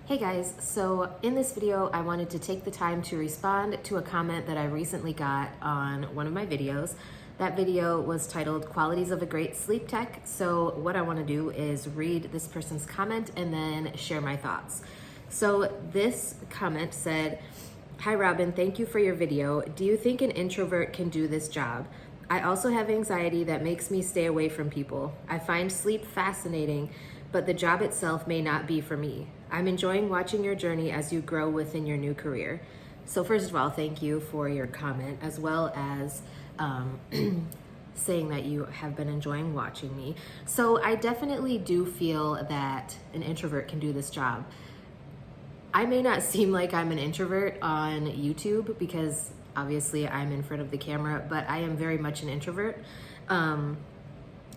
Hey guys, so in this video, I wanted to take the time to respond to a comment that I recently got on one of my videos. That video was titled Qualities of a Great Sleep Tech. So what I want to do is read this person's comment and then share my thoughts. So this comment said, "Hi Robin, thank you for your video. Do you think an introvert can do this job? I also have anxiety that makes me stay away from people. I find sleep fascinating, but the job itself may not be for me. I'm enjoying watching your journey as you grow within your new career." So first of all, thank you for your comment, as well as saying that you have been enjoying watching me. So I definitely do feel that an introvert can do this job. I may not seem like I'm an introvert on YouTube because obviously I'm in front of the camera, but I am very much an introvert.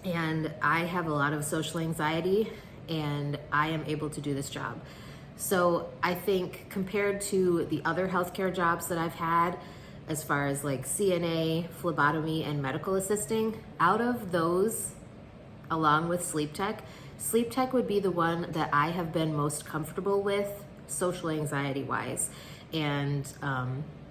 And I have a lot of social anxiety and I am able to do this job. So I think compared to the other healthcare jobs that I've had, as far as like CNA, phlebotomy, and medical assisting, out of those, along with sleep tech would be the one that I have been most comfortable with social anxiety wise. And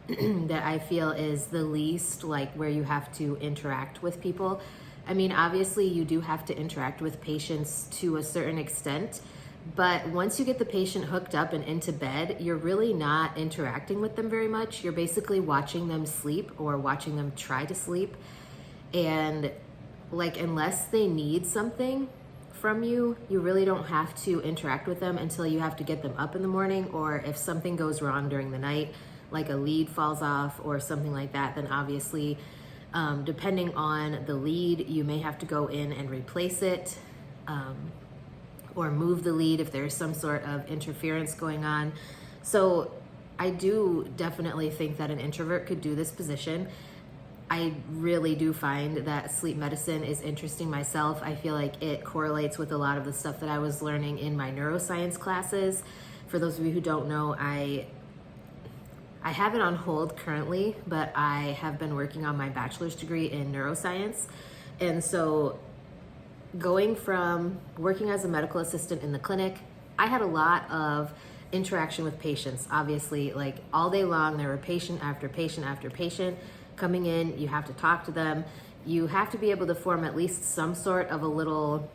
that I feel is the least like where you have to interact with people. I mean, obviously you do have to interact with patients to a certain extent, but once you get the patient hooked up and into bed, you're really not interacting with them very much. You're basically watching them sleep or watching them try to sleep. And like, unless they need something from you, you really don't have to interact with them until you have to get them up in the morning, or if something goes wrong during the night, like a lead falls off or something like that, then obviously, depending on the lead, you may have to go in and replace it, or move the lead if there's some sort of interference going on. So I do definitely think that an introvert could do this position. I really do find that sleep medicine is interesting myself. I feel like it correlates with a lot of the stuff that I was learning in my neuroscience classes. For those of you who don't know, I have it on hold currently, but I have been working on my bachelor's degree in neuroscience. And so going from working as a medical assistant in the clinic, I had a lot of interaction with patients. Obviously, like all day long, there were patient after patient after patient coming in. You have to talk to them. You have to be able to form at least some sort of a little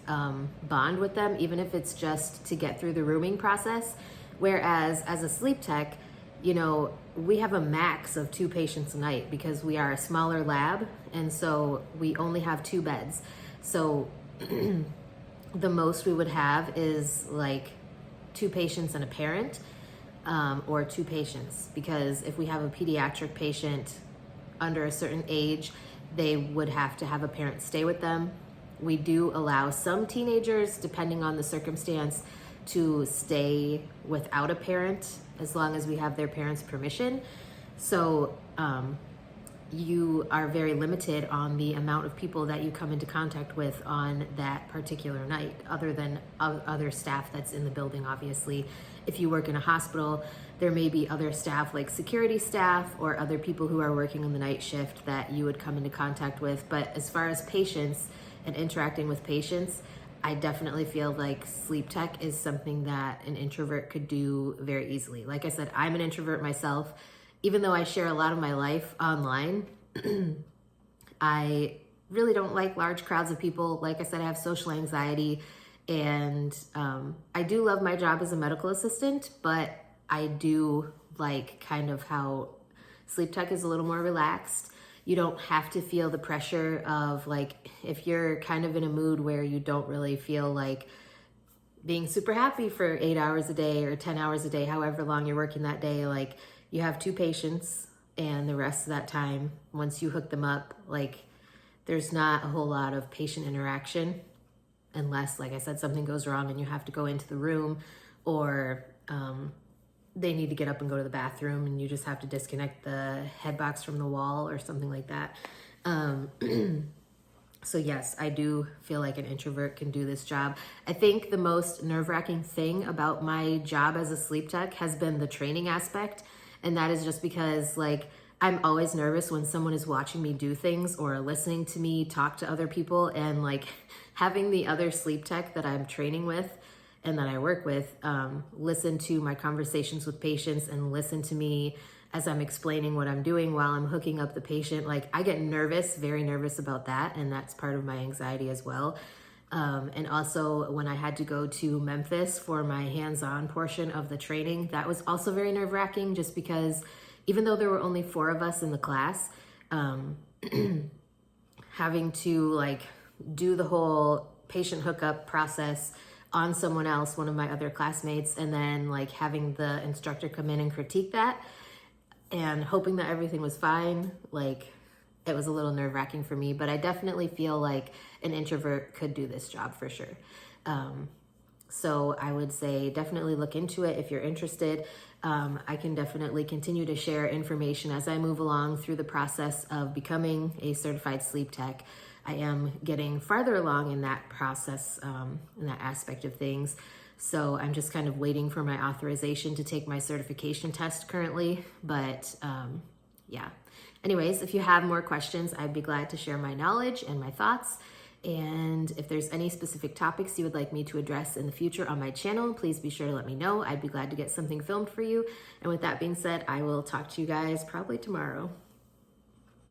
bond with them, even if it's just to get through the rooming process. Whereas as a sleep tech, you know, we have a max of 2 patients a night because we are a smaller lab, and so we only have 2 beds. So the most we would have is like 2 patients and a parent, or 2 patients, because if we have a pediatric patient under a certain age, they would have to have a parent stay with them. We do allow some teenagers, depending on the circumstance, to stay without a parent as long as we have their parents' permission. So you are very limited on the amount of people that you come into contact with on that particular night, other than other staff that's in the building. Obviously, if you work in a hospital, there may be other staff like security staff or other people who are working on the night shift that you would come into contact with. But as far as patients and interacting with patients, I definitely feel like sleep tech is something that an introvert could do very easily. Like I said, I'm an introvert myself. Even though I share a lot of my life online, I really don't like large crowds of people. Like I said, I have social anxiety, and I do love my job as a medical assistant, but I do like kind of how sleep tech is a little more relaxed. You don't have to feel the pressure of, like, if you're kind of in a mood where you don't really feel like being super happy for 8 hours a day or 10 hours a day, however long you're working that day, like you have 2 patients and the rest of that time, once you hook them up, like there's not a whole lot of patient interaction unless, like I said, something goes wrong and you have to go into the room, or they need to get up and go to the bathroom and you just have to disconnect the head box from the wall or something like that. So yes, I do feel like an introvert can do this job. I think the most nerve-wracking thing about my job as a sleep tech has been the training aspect. And that is just because, like, I'm always nervous when someone is watching me do things or listening to me talk to other people, and like having the other sleep tech that I'm training with and that I work with listen to my conversations with patients and listen to me as I'm explaining what I'm doing while I'm hooking up the patient. Like, I get nervous, very nervous about that, and that's part of my anxiety as well. And also when I had to go to Memphis for my hands-on portion of the training, that was also very nerve-wracking, just because even though there were only 4 of us in the class, having to like do the whole patient hookup process on someone else, one of my other classmates, and then like having the instructor come in and critique that and hoping that everything was fine, like it was a little nerve-wracking for me. But I definitely feel like an introvert could do this job for sure. So I would say definitely look into it if you're interested. I can definitely continue to share information as I move along through the process of becoming a certified sleep tech. I am getting farther along in that process, in that aspect of things. So I'm just kind of waiting for my authorization to take my certification test currently. But yeah. Anyways, if you have more questions, I'd be glad to share my knowledge and my thoughts. And if there's any specific topics you would like me to address in the future on my channel, please be sure to let me know. I'd be glad to get something filmed for you. And with that being said, I will talk to you guys probably tomorrow.